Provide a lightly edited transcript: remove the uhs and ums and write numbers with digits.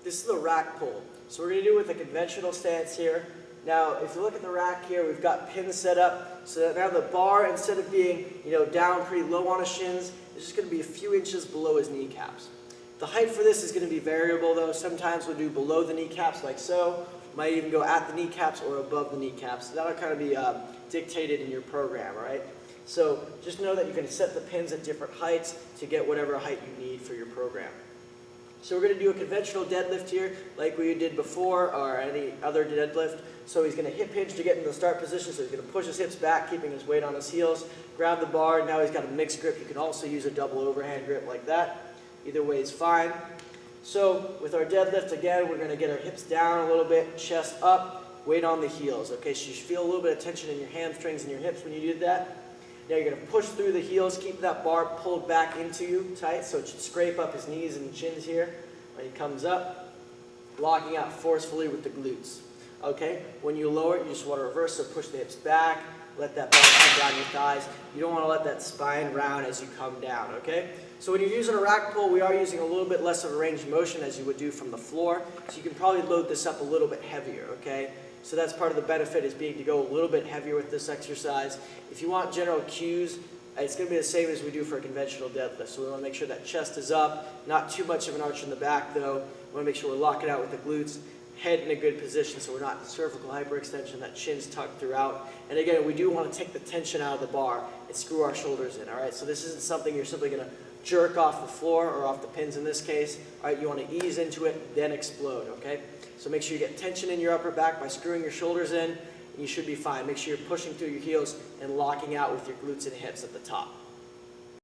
This is the rack pull. So we're going to do it with a conventional stance here. Now, if you look at the rack here, we've got pins set up so that now the bar, instead of being down pretty low on his shins, is just going to be a few inches below his kneecaps. The height for this is going to be variable though. Sometimes we'll do below the kneecaps like so. Might even go at the kneecaps or above the kneecaps. So that'll kind of be dictated in your program, all right? So just know that you can set the pins at different heights to get whatever height you need for your program. So we're going to do a conventional deadlift here like we did before or any other deadlift. So he's going to hip hinge to get into the start position. So he's going to push his hips back, keeping his weight on his heels. Grab the bar. Now he's got a mixed grip. You can also use a double overhand grip like that. Either way is fine. So with our deadlift, again, we're going to get our hips down a little bit, chest up, weight on the heels. Okay, so you should feel a little bit of tension in your hamstrings and your hips when you do that. Now you're going to push through the heels, keep that bar pulled back into you tight, so it should scrape up his knees and chins here when he comes up, locking out forcefully with the glutes. Okay, when you lower it, you just want to reverse, so push the hips back, let that bar come down your thighs. You don't want to let that spine round as you come down, okay? So when you're using a rack pull, we are using a little bit less of a range of motion as you would do from the floor, so you can probably load this up a little bit heavier, okay? So that's part of the benefit, is being to go a little bit heavier with this exercise. If you want general cues, it's going to be the same as we do for a conventional deadlift. So we want to make sure that chest is up, not too much of an arch in the back though. We want to make sure we're locking out with the glutes, head in a good position so we're not in cervical hyperextension, that chin's tucked throughout. And again, we do want to take the tension out of the bar and screw our shoulders in, all right? So this isn't something you're simply going to jerk off the floor or off the pins in this case. All right, you want to ease into it, then explode, okay? So make sure you get tension in your upper back by screwing your shoulders in, and you should be fine. Make sure you're pushing through your heels and locking out with your glutes and hips at the top.